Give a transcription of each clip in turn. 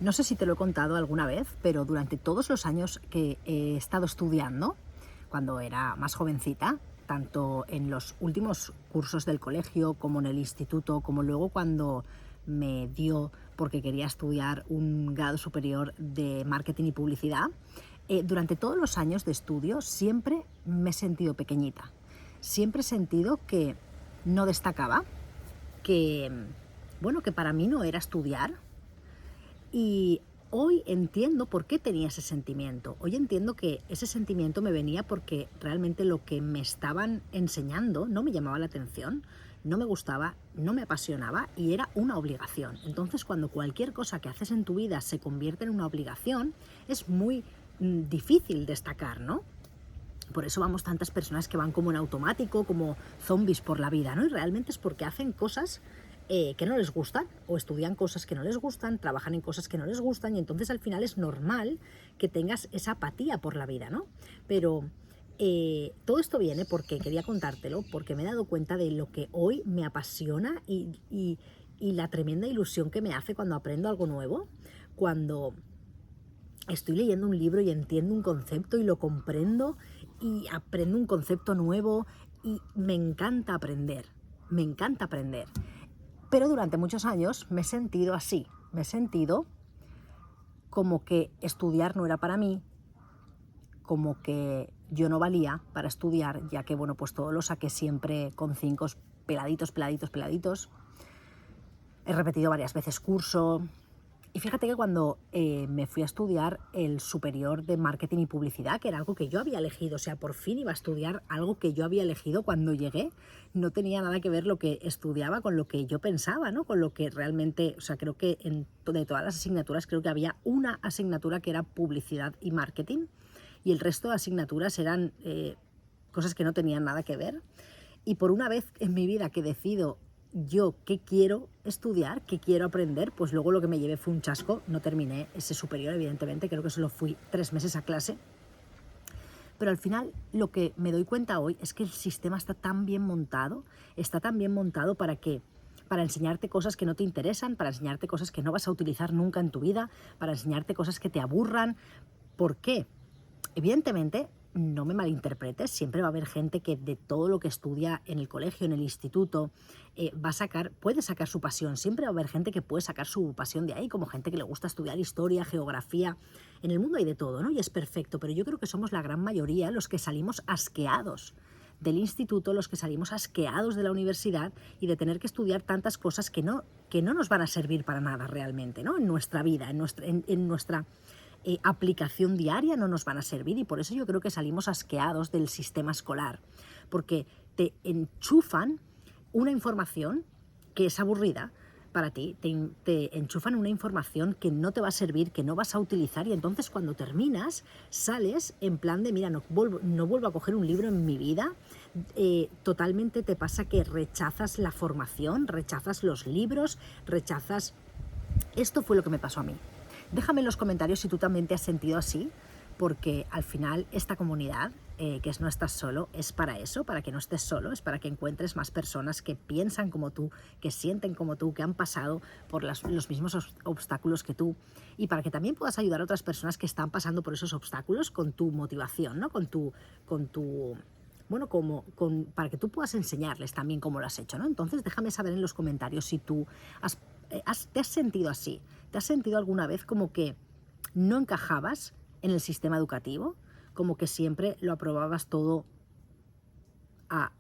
No sé si te lo he contado alguna vez, pero durante todos los años que he estado estudiando, cuando era más jovencita, tanto en los últimos cursos del colegio como en el instituto, como luego cuando me dio porque quería estudiar un grado superior de marketing y publicidad, durante todos los años de estudio siempre me he sentido pequeñita. Siempre he sentido que no destacaba, que, bueno, que para mí no era estudiar. Y hoy entiendo por qué tenía ese sentimiento. Hoy entiendo que ese sentimiento me venía porque realmente lo que me estaban enseñando no me llamaba la atención, no me gustaba, no me apasionaba y era una obligación. Entonces, cuando cualquier cosa que haces en tu vida se convierte en una obligación, es muy difícil destacar, ¿no? Por eso vamos tantas personas que van como en automático, como zombies por la vida, ¿no? Y realmente es porque hacen cosas que no les gustan, o estudian cosas que no les gustan, trabajan en cosas que no les gustan, y entonces al final es normal que tengas esa apatía por la vida, ¿no? Pero todo esto viene porque quería contártelo, porque me he dado cuenta de lo que hoy me apasiona y la tremenda ilusión que me hace cuando aprendo algo nuevo, cuando estoy leyendo un libro y entiendo un concepto y lo comprendo y aprendo un concepto nuevo y me encanta aprender, me encanta aprender. Pero durante muchos años me he sentido así, me he sentido como que estudiar no era para mí, como que yo no valía para estudiar, ya que, bueno, pues todo lo saqué siempre con 5 peladitos, peladitos, peladitos. He repetido varias veces curso. Y fíjate que cuando me fui a estudiar el superior de marketing y publicidad, que era algo que yo había elegido, o sea, por fin iba a estudiar algo que yo había elegido cuando llegué, no tenía nada que ver lo que estudiaba con lo que yo pensaba, ¿no? Con lo que realmente, o sea, creo que de todas las asignaturas, creo que había una asignatura que era publicidad y marketing, y el resto de asignaturas eran cosas que no tenían nada que ver. Y por una vez en mi vida que decido yo qué quiero estudiar, qué quiero aprender, pues luego lo que me llevé fue un chasco. No terminé ese superior, evidentemente, creo que solo fui 3 meses a clase. Pero al final lo que me doy cuenta hoy es que el sistema está tan bien montado para enseñarte cosas que no te interesan, para enseñarte cosas que no vas a utilizar nunca en tu vida, para enseñarte cosas que te aburran. ¿Por qué? Evidentemente, no me malinterpretes, siempre va a haber gente que de todo lo que estudia en el colegio, en el instituto, puede sacar su pasión. Siempre va a haber gente que puede sacar su pasión de ahí, como gente que le gusta estudiar historia, geografía. En el mundo hay de todo, ¿no? Y es perfecto, pero yo creo que somos la gran mayoría los que salimos asqueados del instituto, los que salimos asqueados de la universidad y de tener que estudiar tantas cosas que no nos van a servir para nada realmente, ¿no? En nuestra vida, en nuestra aplicación diaria no nos van a servir, y por eso yo creo que salimos asqueados del sistema escolar, porque te enchufan una información que es aburrida para ti, te enchufan una información que no te va a servir, que no vas a utilizar, y entonces cuando terminas sales en plan de mira, no vuelvo a coger un libro en mi vida. Totalmente te pasa que rechazas la formación, rechazas los libros, rechazas... Esto fue lo que me pasó a mí. Déjame en los comentarios si tú también te has sentido así, porque al final esta comunidad, que es No Estás Solo, es para eso, para que no estés solo, es para que encuentres más personas que piensan como tú, que sienten como tú, que han pasado por los mismos obstáculos que tú, y para que también puedas ayudar a otras personas que están pasando por esos obstáculos con tu motivación, ¿no? Bueno, para que tú puedas enseñarles también cómo lo has hecho, ¿no? Entonces déjame saber en los comentarios si tú te has sentido así. ¿Te has sentido alguna vez como que no encajabas en el sistema educativo? Como que siempre lo aprobabas todo a,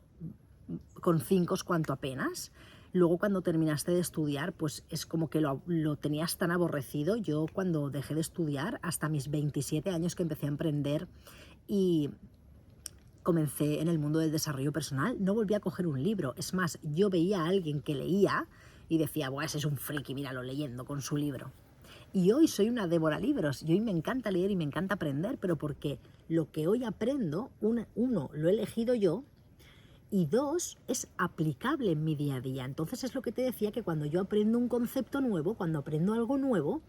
con 5 cuanto apenas. Luego cuando terminaste de estudiar, pues es como que lo tenías tan aborrecido. Yo cuando dejé de estudiar, hasta mis 27 años que empecé a emprender y comencé en el mundo del desarrollo personal, no volví a coger un libro. Es más, yo veía a alguien que leía y decía, buah, ese es un friki, míralo leyendo con su libro. Y hoy soy una devora libros, y hoy me encanta leer y me encanta aprender, pero porque lo que hoy aprendo, uno, lo he elegido yo, y dos, es aplicable en mi día a día. Entonces es lo que te decía, que cuando yo aprendo un concepto nuevo, cuando aprendo algo nuevo,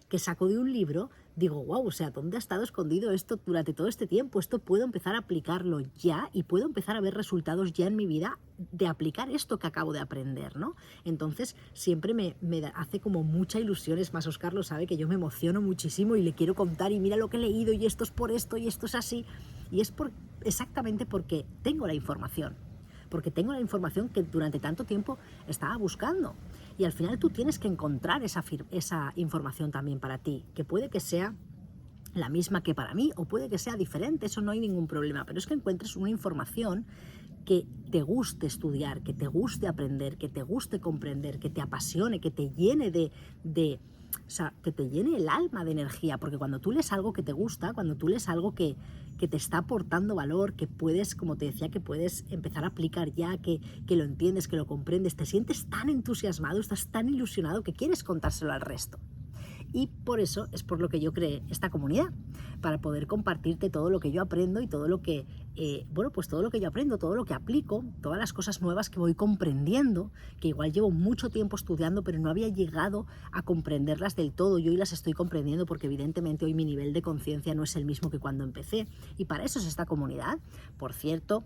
que saco de un libro, digo, wow, o sea, ¿dónde ha estado escondido esto durante todo este tiempo? Esto puedo empezar a aplicarlo ya y puedo empezar a ver resultados ya en mi vida de aplicar esto que acabo de aprender, ¿no? Entonces, siempre me hace como mucha ilusión. Es más, Óscar lo sabe, que yo me emociono muchísimo y le quiero contar y mira lo que he leído y esto es por esto y esto es así. Y es exactamente porque tengo la información. Porque tengo la información que durante tanto tiempo estaba buscando. Y al final tú tienes que encontrar esa información también para ti, que puede que sea la misma que para mí o puede que sea diferente, eso no hay ningún problema, pero es que encuentres una información que te guste estudiar, que te guste aprender, que te guste comprender, que te apasione, que te llene o sea, que te llene el alma de energía, porque cuando tú lees algo que te gusta, cuando tú lees algo que te está aportando valor, que puedes, como te decía, que puedes empezar a aplicar ya, que lo entiendes, que lo comprendes, te sientes tan entusiasmado, estás tan ilusionado que quieres contárselo al resto. Y por eso es por lo que yo creé esta comunidad, para poder compartirte todo lo que yo aprendo y todo lo que, pues todo lo que yo aprendo, todo lo que aplico, todas las cosas nuevas que voy comprendiendo, que igual llevo mucho tiempo estudiando, pero no había llegado a comprenderlas del todo. Y hoy las estoy comprendiendo porque evidentemente hoy mi nivel de conciencia no es el mismo que cuando empecé. Y para eso es esta comunidad. Por cierto,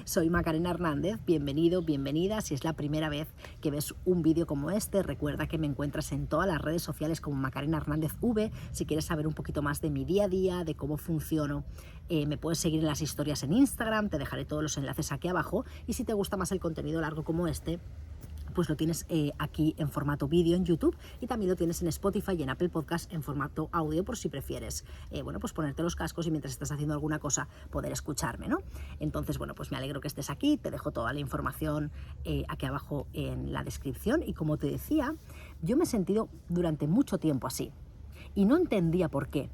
soy Macarena Hernández, bienvenido, bienvenida. Si es la primera vez que ves un vídeo como este, recuerda que me encuentras en todas las redes sociales como Macarena Hernández V. Si quieres saber un poquito más de mi día a día, de cómo funciono, me puedes seguir en las historias en Instagram, te dejaré todos los enlaces aquí abajo. Y si te gusta más el contenido largo como este, pues lo tienes aquí en formato vídeo en YouTube y también lo tienes en Spotify y en Apple Podcast en formato audio por si prefieres, pues ponerte los cascos y mientras estás haciendo alguna cosa poder escucharme, ¿no? Entonces, pues me alegro que estés aquí, te dejo toda la información aquí abajo en la descripción y como te decía, yo me he sentido durante mucho tiempo así y no entendía por qué.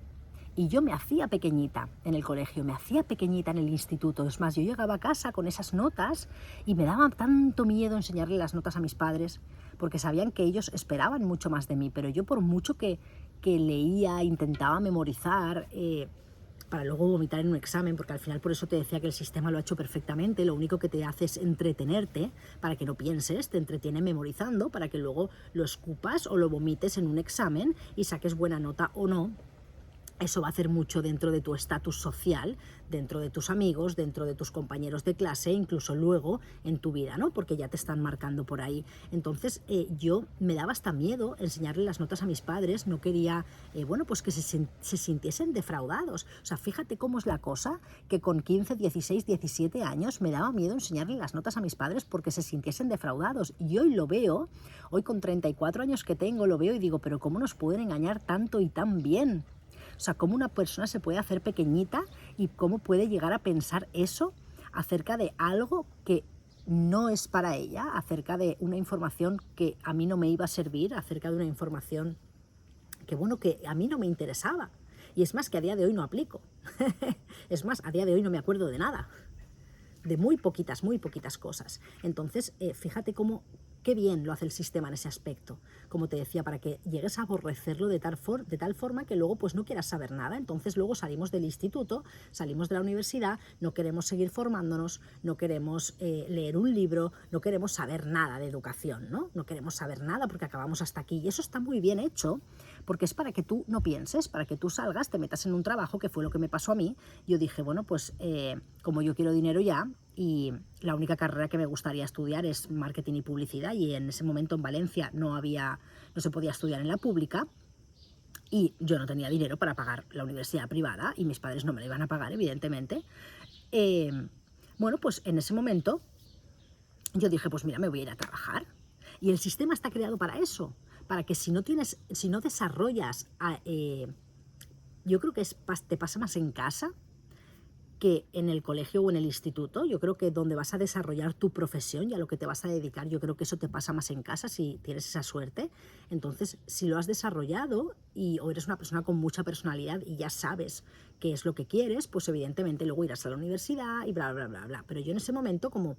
Y yo me hacía pequeñita en el colegio, me hacía pequeñita en el instituto. Es más, yo llegaba a casa con esas notas y me daba tanto miedo enseñarle las notas a mis padres porque sabían que ellos esperaban mucho más de mí. Pero yo por mucho que leía, intentaba memorizar para luego vomitar en un examen, porque al final por eso te decía que el sistema lo ha hecho perfectamente, lo único que te hace es entretenerte para que no pienses, te entretiene memorizando para que luego lo escupas o lo vomites en un examen y saques buena nota o no. Eso va a hacer mucho dentro de tu estatus social, dentro de tus amigos, dentro de tus compañeros de clase, incluso luego en tu vida, ¿no? Porque ya te están marcando por ahí. Entonces yo me daba hasta miedo enseñarle las notas a mis padres, no quería, pues que se sintiesen defraudados. O sea, fíjate cómo es la cosa, que con 15, 16, 17 años me daba miedo enseñarle las notas a mis padres porque se sintiesen defraudados. Y hoy lo veo, hoy con 34 años que tengo, lo veo y digo, pero ¿cómo nos pueden engañar tanto y tan bien? O sea, cómo una persona se puede hacer pequeñita y cómo puede llegar a pensar eso acerca de algo que no es para ella, acerca de una información que a mí no me iba a servir, acerca de una información que a mí no me interesaba. Y es más, que a día de hoy no aplico. Es más, a día de hoy no me acuerdo de nada. De muy poquitas cosas. Entonces, fíjate qué bien lo hace el sistema en ese aspecto. Como te decía, para que llegues a aborrecerlo de tal forma que luego pues no quieras saber nada. Entonces luego salimos del instituto, salimos de la universidad, no queremos seguir formándonos, no queremos leer un libro, no queremos saber nada de educación, ¿no? No queremos saber nada porque acabamos hasta aquí. Y eso está muy bien hecho, porque es para que tú no pienses, para que tú salgas, te metas en un trabajo, que fue lo que me pasó a mí. Yo dije, pues como yo quiero dinero ya, y la única carrera que me gustaría estudiar es marketing y publicidad, y en ese momento en Valencia no se podía estudiar en la pública y yo no tenía dinero para pagar la universidad privada y mis padres no me la iban a pagar, evidentemente. Pues en ese momento yo dije, pues mira, me voy a ir a trabajar. Y el sistema está creado para eso, para que si no desarrollas, yo creo que te pasa más en casa que en el colegio o en el instituto. Yo creo que donde vas a desarrollar tu profesión y a lo que te vas a dedicar, yo creo que eso te pasa más en casa si tienes esa suerte. Entonces, si lo has desarrollado o eres una persona con mucha personalidad y ya sabes qué es lo que quieres, pues evidentemente luego irás a la universidad y bla, bla, bla, bla. Pero yo en ese momento, como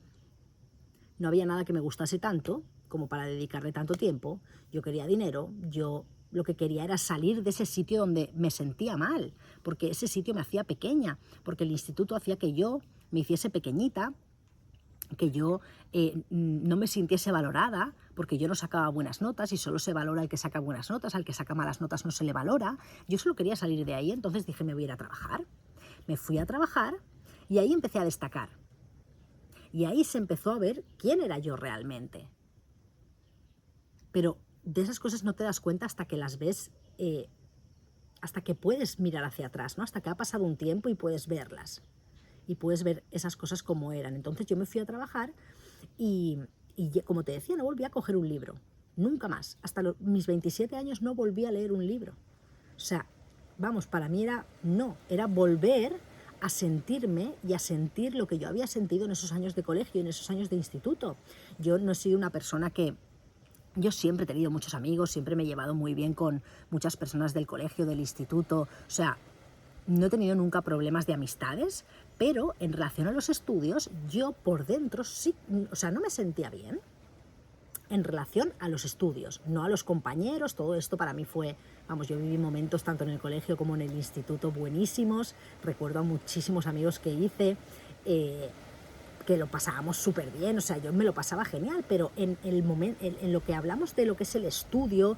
no había nada que me gustase tanto como para dedicarle tanto tiempo, yo quería dinero, yo lo que quería era salir de ese sitio donde me sentía mal, porque ese sitio me hacía pequeña, porque el instituto hacía que yo me hiciese pequeñita, que yo no me sintiese valorada, porque yo no sacaba buenas notas y solo se valora al que saca buenas notas, al que saca malas notas no se le valora. Yo solo quería salir de ahí, entonces dije, me voy a ir a trabajar. Me fui a trabajar y ahí empecé a destacar. Y ahí se empezó a ver quién era yo realmente. Pero de esas cosas no te das cuenta hasta que las ves, hasta que puedes mirar hacia atrás, ¿no? Hasta que ha pasado un tiempo y puedes verlas. Y puedes ver esas cosas como eran. Entonces yo me fui a trabajar y como te decía, no volví a coger un libro. Nunca más. Hasta mis 27 años no volví a leer un libro. O sea, vamos, para mí era volver a sentirme y a sentir lo que yo había sentido en esos años de colegio, en esos años de instituto. Yo no he sido una persona que... Yo siempre he tenido muchos amigos, siempre me he llevado muy bien con muchas personas del colegio, del instituto. O sea, no he tenido nunca problemas de amistades, pero en relación a los estudios, yo por dentro sí, o sea, no me sentía bien en relación a los estudios, no a los compañeros. Todo esto para mí fue, vamos, yo viví momentos tanto en el colegio como en el instituto buenísimos. Recuerdo a muchísimos amigos que hice, que lo pasábamos súper bien, o sea, yo me lo pasaba genial, pero en lo que hablamos de lo que es el estudio,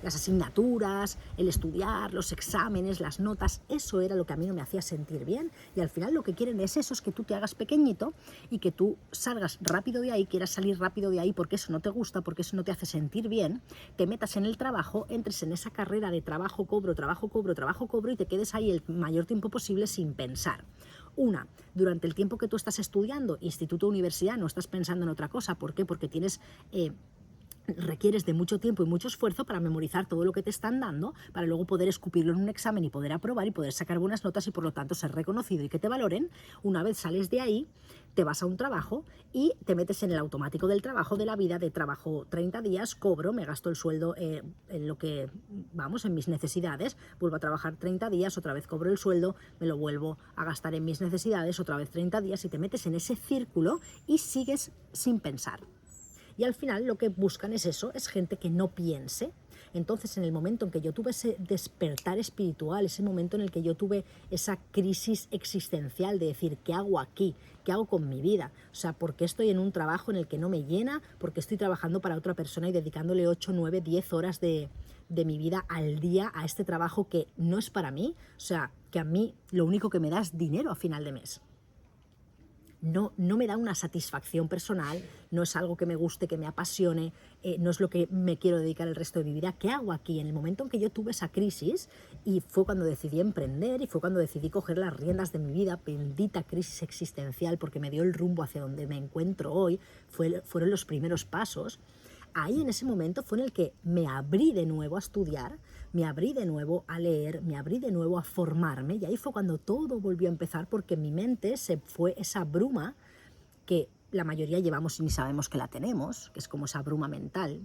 las asignaturas, el estudiar, los exámenes, las notas, eso era lo que a mí no me hacía sentir bien. Y al final lo que quieren es eso, es que tú te hagas pequeñito y que tú salgas rápido de ahí, quieras salir rápido de ahí porque eso no te gusta, porque eso no te hace sentir bien, te metas en el trabajo, entres en esa carrera de trabajo, cobro, trabajo, cobro, trabajo, cobro y te quedes ahí el mayor tiempo posible sin pensar. Durante el tiempo que tú estás estudiando, instituto o universidad, no estás pensando en otra cosa. ¿Por qué? Porque requieres de mucho tiempo y mucho esfuerzo para memorizar todo lo que te están dando, para luego poder escupirlo en un examen y poder aprobar y poder sacar buenas notas y por lo tanto ser reconocido y que te valoren. Una vez sales de ahí, te vas a un trabajo y te metes en el automático del trabajo, de la vida, de trabajo 30 días, cobro, me gasto el sueldo en lo que, vamos, en mis necesidades, vuelvo a trabajar 30 días, otra vez cobro el sueldo, me lo vuelvo a gastar en mis necesidades, otra vez 30 días y te metes en ese círculo y sigues sin pensar. Y al final lo que buscan es eso, es gente que no piense. Entonces, en el momento en que yo tuve ese despertar espiritual, ese momento en el que yo tuve esa crisis existencial de decir, ¿qué hago aquí? ¿Qué hago con mi vida? O sea, ¿por qué estoy en un trabajo en el que no me llena? ¿Por qué estoy trabajando para otra persona y dedicándole 8, 9, 10 horas de mi vida al día a este trabajo que no es para mí? O sea, que a mí lo único que me da es dinero a final de mes. No me da una satisfacción personal, no es algo que me guste, que me apasione, no es lo que me quiero dedicar el resto de mi vida. ¿Qué hago aquí? En el momento en que yo tuve esa crisis, y fue cuando decidí emprender, y fue cuando decidí coger las riendas de mi vida, bendita crisis existencial, porque me dio el rumbo hacia donde me encuentro hoy, fueron los primeros pasos. Ahí en ese momento fue en el que me abrí de nuevo a estudiar, me abrí de nuevo a leer, me abrí de nuevo a formarme y ahí fue cuando todo volvió a empezar porque en mi mente se fue esa bruma que la mayoría llevamos y ni sabemos que la tenemos, que es como esa bruma mental.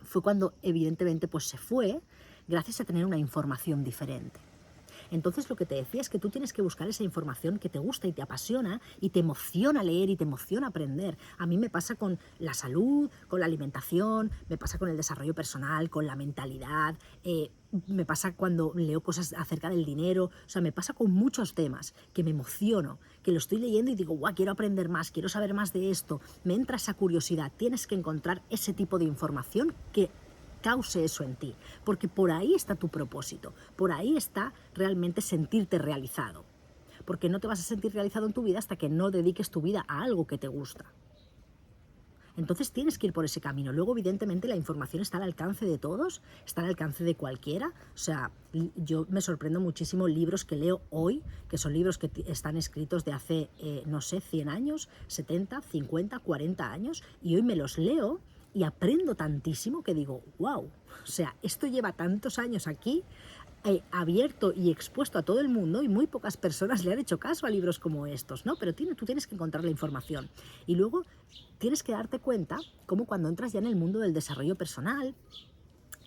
Fue cuando evidentemente pues se fue gracias a tener una información diferente. Entonces lo que te decía es que tú tienes que buscar esa información que te gusta y te apasiona y te emociona leer y te emociona aprender. A mí me pasa con la salud, con la alimentación, me pasa con el desarrollo personal, con la mentalidad, me pasa cuando leo cosas acerca del dinero, o sea, me pasa con muchos temas que me emociono, que lo estoy leyendo y digo, guau, quiero aprender más, quiero saber más de esto, me entra esa curiosidad. Tienes que encontrar ese tipo de información que cause eso en ti, porque por ahí está tu propósito, por ahí está realmente sentirte realizado, porque no te vas a sentir realizado en tu vida hasta que no dediques tu vida a algo que te gusta. Entonces tienes que ir por ese camino. Luego, evidentemente, la información está al alcance de todos, está al alcance de cualquiera. O sea, yo me sorprendo muchísimo libros que leo hoy, que son libros que están escritos de hace, no sé, 100 años, 70, 50, 40 años, y hoy me los leo y aprendo tantísimo que digo, wow, o sea, esto lleva tantos años aquí, abierto y expuesto a todo el mundo y muy pocas personas le han hecho caso a libros como estos, ¿no? Pero tú tienes que encontrar la información y luego tienes que darte cuenta cómo cuando entras ya en el mundo del desarrollo personal,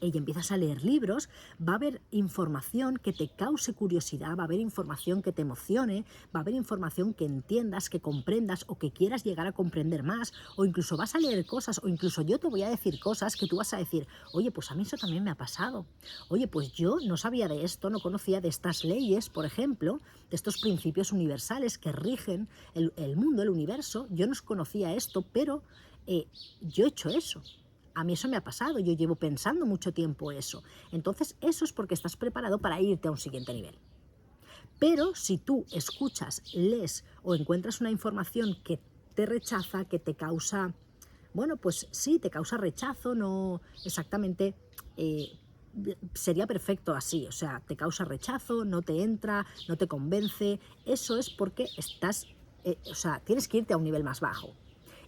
y empiezas a leer libros, va a haber información que te cause curiosidad, va a haber información que te emocione, va a haber información que entiendas, que comprendas o que quieras llegar a comprender más, o incluso vas a leer cosas, o incluso yo te voy a decir cosas que tú vas a decir, oye, pues a mí eso también me ha pasado, oye, pues yo no sabía de esto, no conocía de estas leyes, por ejemplo, de estos principios universales que rigen el mundo, el universo, yo no conocía esto, pero yo he hecho eso. A mí eso me ha pasado, yo llevo pensando mucho tiempo eso. Entonces, eso es porque estás preparado para irte a un siguiente nivel. Pero si tú escuchas, lees o encuentras una información que te rechaza, que te causa, bueno, pues sí, te causa rechazo, no exactamente sería perfecto así, o sea, te causa rechazo, no te entra, no te convence, eso es porque estás, o sea, tienes que irte a un nivel más bajo.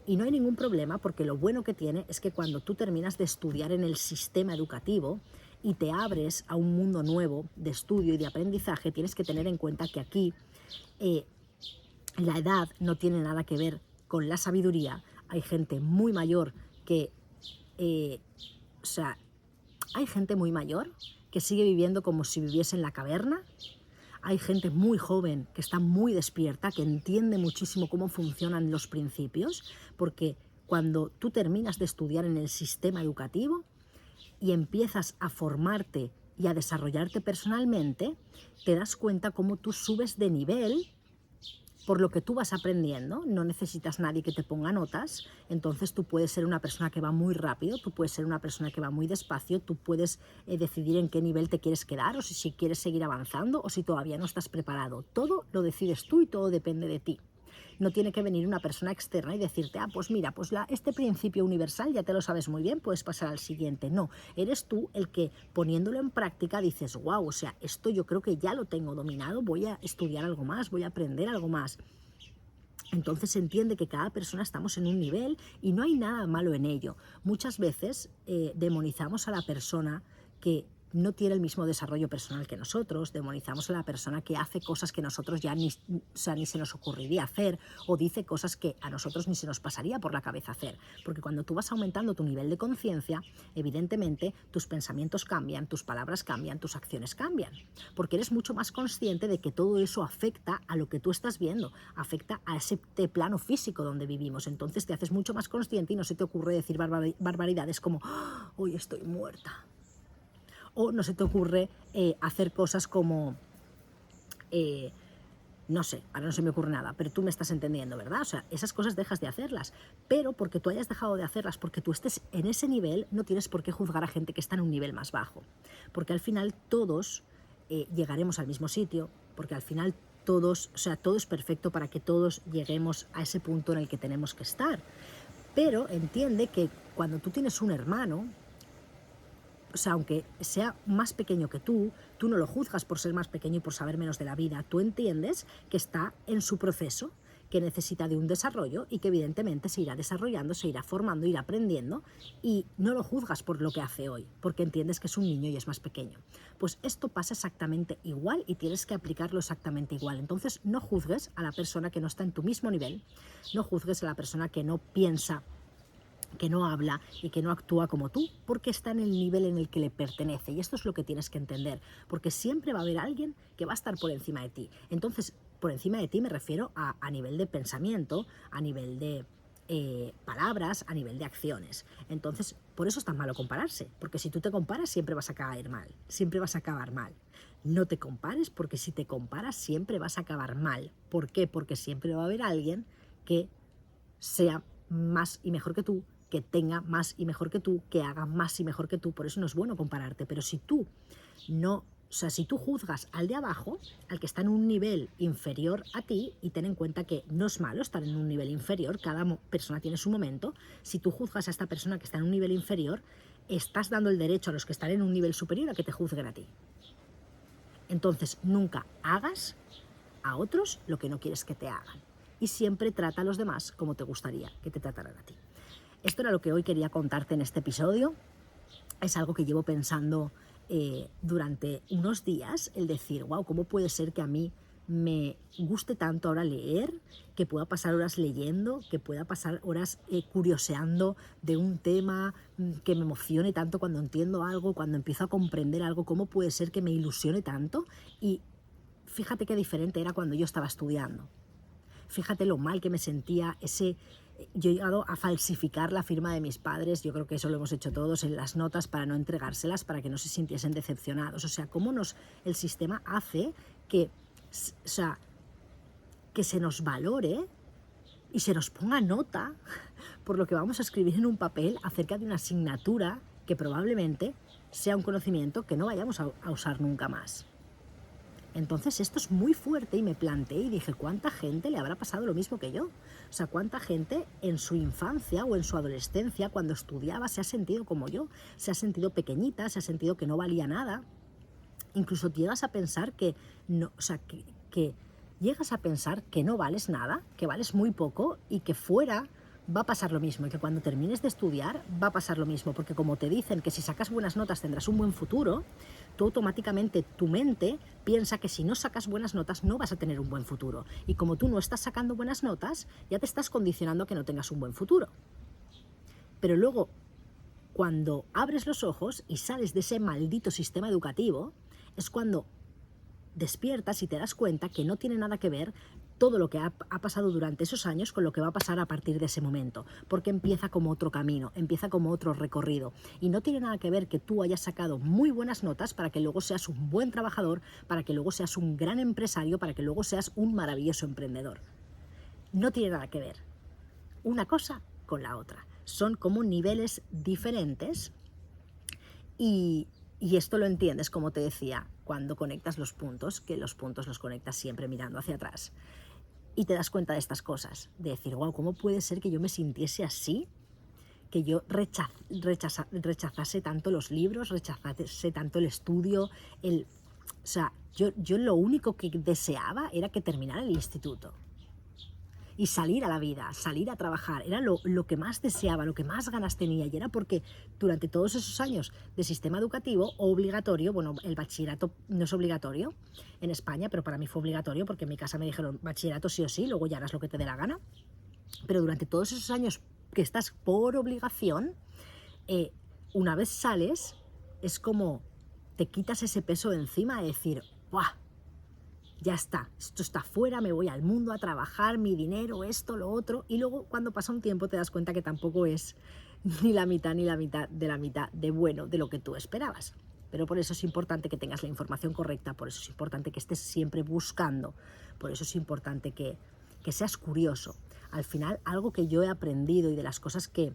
Y no hay ningún problema porque lo bueno que tiene es que cuando tú terminas de estudiar en el sistema educativo y te abres a un mundo nuevo de estudio y de aprendizaje, tienes que tener en cuenta que aquí la edad no tiene nada que ver con la sabiduría. Hay gente muy mayor que, o sea, hay gente muy mayor que sigue viviendo como si viviese en la caverna. Hay gente muy joven que está muy despierta, que entiende muchísimo cómo funcionan los principios, porque cuando tú terminas de estudiar en el sistema educativo y empiezas a formarte y a desarrollarte personalmente, te das cuenta cómo tú subes de nivel por lo que tú vas aprendiendo. No necesitas nadie que te ponga notas, entonces tú puedes ser una persona que va muy rápido, tú puedes ser una persona que va muy despacio, tú puedes decidir en qué nivel te quieres quedar o si quieres seguir avanzando o si todavía no estás preparado. Todo lo decides tú y todo depende de ti. No tiene que venir una persona externa y decirte, pues mira, pues este principio universal ya te lo sabes muy bien, puedes pasar al siguiente. No, eres tú el que poniéndolo en práctica dices, wow, o sea, esto yo creo que ya lo tengo dominado, voy a estudiar algo más, voy a aprender algo más. Entonces se entiende que cada persona estamos en un nivel y no hay nada malo en ello. Muchas veces demonizamos a la persona que no tiene el mismo desarrollo personal que nosotros, demonizamos a la persona que hace cosas que nosotros ya ni se nos ocurriría hacer o dice cosas que a nosotros ni se nos pasaría por la cabeza hacer. Porque cuando tú vas aumentando tu nivel de conciencia, evidentemente tus pensamientos cambian, tus palabras cambian, tus acciones cambian. Porque eres mucho más consciente de que todo eso afecta a lo que tú estás viendo, afecta a ese plano físico donde vivimos. Entonces te haces mucho más consciente y no se te ocurre decir barbaridades como hoy estoy muerta. O no se te ocurre hacer cosas como, no sé, ahora no se me ocurre nada, pero tú me estás entendiendo, ¿verdad? O sea, esas cosas dejas de hacerlas, pero porque tú hayas dejado de hacerlas, porque tú estés en ese nivel, no tienes por qué juzgar a gente que está en un nivel más bajo, porque al final todos llegaremos al mismo sitio, porque al final todos, o sea, todo es perfecto para que todos lleguemos a ese punto en el que tenemos que estar, pero entiende que cuando tú tienes un hermano, o sea, aunque sea más pequeño que tú no lo juzgas por ser más pequeño y por saber menos de la vida. Tú entiendes que está en su proceso, que necesita de un desarrollo y que evidentemente se irá desarrollando, se irá formando, irá aprendiendo y no lo juzgas por lo que hace hoy, porque entiendes que es un niño y es más pequeño. Pues esto pasa exactamente igual y tienes que aplicarlo exactamente igual. Entonces no juzgues a la persona que no está en tu mismo nivel, no juzgues a la persona que no piensa, que no habla y que no actúa como tú, porque está en el nivel en el que le pertenece. Y esto es lo que tienes que entender, porque siempre va a haber alguien que va a estar por encima de ti. Entonces, por encima de ti me refiero a nivel de pensamiento, a nivel de palabras, a nivel de acciones. Entonces, por eso es tan malo compararse, porque si tú te comparas siempre vas a caer mal, siempre vas a acabar mal. No te compares, porque si te comparas siempre vas a acabar mal. ¿Por qué? Porque siempre va a haber alguien que sea más y mejor que tú, que tenga más y mejor que tú, que haga más y mejor que tú. Por eso no es bueno compararte. Pero si tú no, o sea, si tú juzgas al de abajo, al que está en un nivel inferior a ti, y ten en cuenta que no es malo estar en un nivel inferior, cada persona tiene su momento, si tú juzgas a esta persona que está en un nivel inferior, estás dando el derecho a los que están en un nivel superior a que te juzguen a ti. Entonces, nunca hagas a otros lo que no quieres que te hagan. Y siempre trata a los demás como te gustaría que te trataran a ti. Esto era lo que hoy quería contarte en este episodio. Es algo que llevo pensando durante unos días, el decir, wow, ¿cómo puede ser que a mí me guste tanto ahora leer, que pueda pasar horas leyendo, que pueda pasar horas curioseando de un tema, que me emocione tanto cuando entiendo algo, cuando empiezo a comprender algo, cómo puede ser que me ilusione tanto. Y fíjate qué diferente era cuando yo estaba estudiando. Fíjate lo mal que me sentía yo he llegado a falsificar la firma de mis padres, yo creo que eso lo hemos hecho todos en las notas para no entregárselas, para que no se sintiesen decepcionados. O sea, cómo el sistema hace que, o sea, que se nos valore y se nos ponga nota por lo que vamos a escribir en un papel acerca de una asignatura que probablemente sea un conocimiento que no vayamos a usar nunca más. Entonces esto es muy fuerte y me planteé y dije, ¿cuánta gente le habrá pasado lo mismo que yo? O sea, ¿cuánta gente en su infancia o en su adolescencia, cuando estudiaba, se ha sentido como yo? Se ha sentido pequeñita, se ha sentido que no valía nada. Incluso llegas a pensar que no, o sea, que llegas a pensar que no vales nada, que vales muy poco y que fuera va a pasar lo mismo y que cuando termines de estudiar va a pasar lo mismo, porque como te dicen que si sacas buenas notas tendrás un buen futuro, tú automáticamente, tu mente piensa que si no sacas buenas notas no vas a tener un buen futuro. Y como tú no estás sacando buenas notas, ya te estás condicionando a que no tengas un buen futuro. Pero luego, cuando abres los ojos y sales de ese maldito sistema educativo, es cuando despiertas y te das cuenta que no tiene nada que ver todo lo que ha pasado durante esos años con lo que va a pasar a partir de ese momento, porque empieza como otro camino, empieza como otro recorrido, y no tiene nada que ver que tú hayas sacado muy buenas notas para que luego seas un buen trabajador, para que luego seas un gran empresario, para que luego seas un maravilloso emprendedor. No tiene nada que ver una cosa con la otra, son como niveles diferentes. Y esto lo entiendes, como te decía, cuando conectas los puntos, que los puntos los conectas siempre mirando hacia atrás. Y te das cuenta de estas cosas, de decir, wow, ¿cómo puede ser que yo me sintiese así? Que yo rechazase tanto los libros, rechazase tanto el estudio. O sea, yo lo único que deseaba era que terminara el instituto. Y salir a la vida, salir a trabajar, era lo que más deseaba, lo que más ganas tenía, y era porque durante todos esos años de sistema educativo obligatorio, bueno, el bachillerato no es obligatorio en España, pero para mí fue obligatorio porque en mi casa me dijeron bachillerato sí o sí, luego ya harás lo que te dé la gana, pero durante todos esos años que estás por obligación, una vez sales, es como te quitas ese peso de encima de decir, ¡buah! Ya está, esto está fuera, me voy al mundo a trabajar, mi dinero, esto, lo otro, y luego cuando pasa un tiempo te das cuenta que tampoco es ni la mitad de bueno de lo que tú esperabas. Pero por eso es importante que tengas la información correcta, por eso es importante que estés siempre buscando, por eso es importante que seas curioso. Al final, algo que yo he aprendido y de las cosas que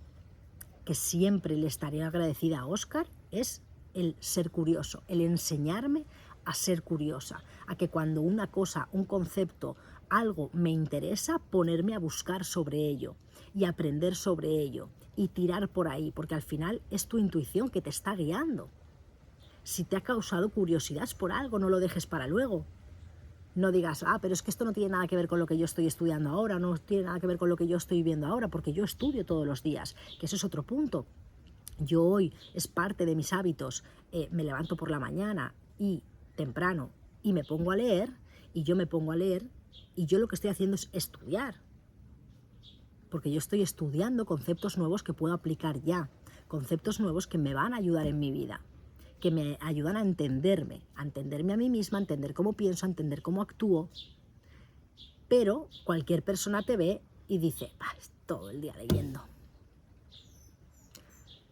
siempre le estaré agradecida a Óscar es el ser curioso, el enseñarme a ser curiosa, a que cuando una cosa, un concepto, algo me interesa, ponerme a buscar sobre ello y aprender sobre ello y tirar por ahí, porque al final es tu intuición que te está guiando. Si te ha causado curiosidad por algo, no lo dejes para luego. No digas, pero es que esto no tiene nada que ver con lo que yo estoy estudiando ahora, no tiene nada que ver con lo que yo estoy viendo ahora, porque yo estudio todos los días, que eso es otro punto. Yo hoy es parte de mis hábitos, me levanto por la mañana y temprano y me pongo a leer, y yo me pongo a leer y yo lo que estoy haciendo es estudiar, porque yo estoy estudiando conceptos nuevos que puedo aplicar ya, conceptos nuevos que me van a ayudar en mi vida, que me ayudan a entenderme a mí misma, a entender cómo pienso, a entender cómo actúo. Pero cualquier persona te ve y dice, todo el día leyendo.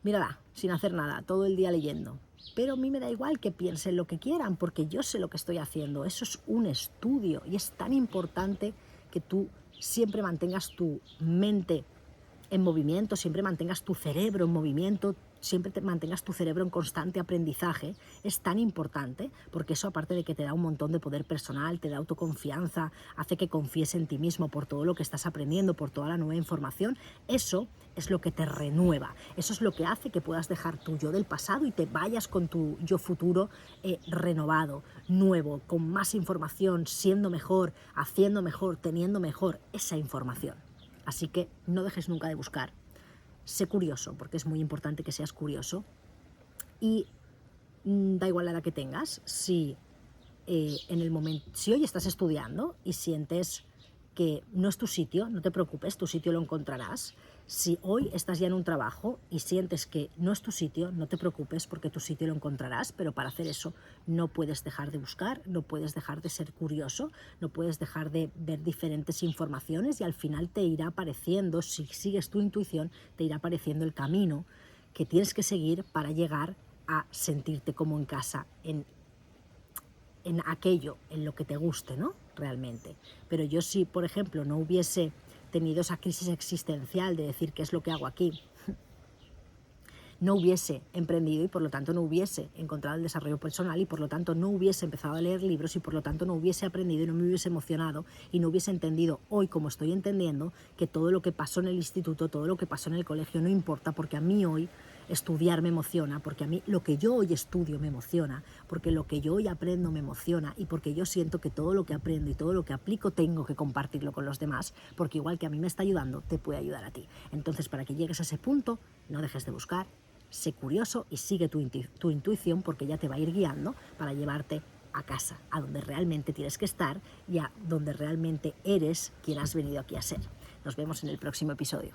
Mírala, sin hacer nada, todo el día leyendo. Pero a mí me da igual que piensen lo que quieran, porque yo sé lo que estoy haciendo. Eso es un estudio y es tan importante que tú siempre mantengas tu mente en movimiento, siempre mantengas tu cerebro en movimiento, siempre te mantengas tu cerebro en constante aprendizaje. Es tan importante porque eso, aparte de que te da un montón de poder personal, te da autoconfianza, hace que confíes en ti mismo por todo lo que estás aprendiendo, por toda la nueva información. Eso es lo que te renueva, eso es lo que hace que puedas dejar tu yo del pasado y te vayas con tu yo futuro renovado, nuevo, con más información, siendo mejor, haciendo mejor, teniendo mejor esa información. Así que no dejes nunca de buscar. Sé curioso, porque es muy importante que seas curioso. Y da igual la edad que tengas, si en el momento, si hoy estás estudiando y sientes que no es tu sitio, no te preocupes, tu sitio lo encontrarás. Si hoy estás ya en un trabajo y sientes que no es tu sitio, no te preocupes porque tu sitio lo encontrarás, pero para hacer eso no puedes dejar de buscar, no puedes dejar de ser curioso, no puedes dejar de ver diferentes informaciones y al final te irá apareciendo, si sigues tu intuición, te irá apareciendo el camino que tienes que seguir para llegar a sentirte como en casa, en aquello, en lo que te guste, ¿no? Realmente. Pero yo si, por ejemplo, no hubiese tenido esa crisis existencial de decir qué es lo que hago aquí, no hubiese emprendido y por lo tanto no hubiese encontrado el desarrollo personal y por lo tanto no hubiese empezado a leer libros y por lo tanto no hubiese aprendido y no me hubiese emocionado y no hubiese entendido hoy como estoy entendiendo que todo lo que pasó en el instituto, todo lo que pasó en el colegio no importa porque a mí hoy estudiar me emociona, porque a mí lo que yo hoy estudio me emociona, porque lo que yo hoy aprendo me emociona y porque yo siento que todo lo que aprendo y todo lo que aplico tengo que compartirlo con los demás, porque igual que a mí me está ayudando, te puede ayudar a ti. Entonces, para que llegues a ese punto, no dejes de buscar, sé curioso y sigue tu intuición porque ya te va a ir guiando para llevarte a casa, a donde realmente tienes que estar y a donde realmente eres quien has venido aquí a ser. Nos vemos en el próximo episodio.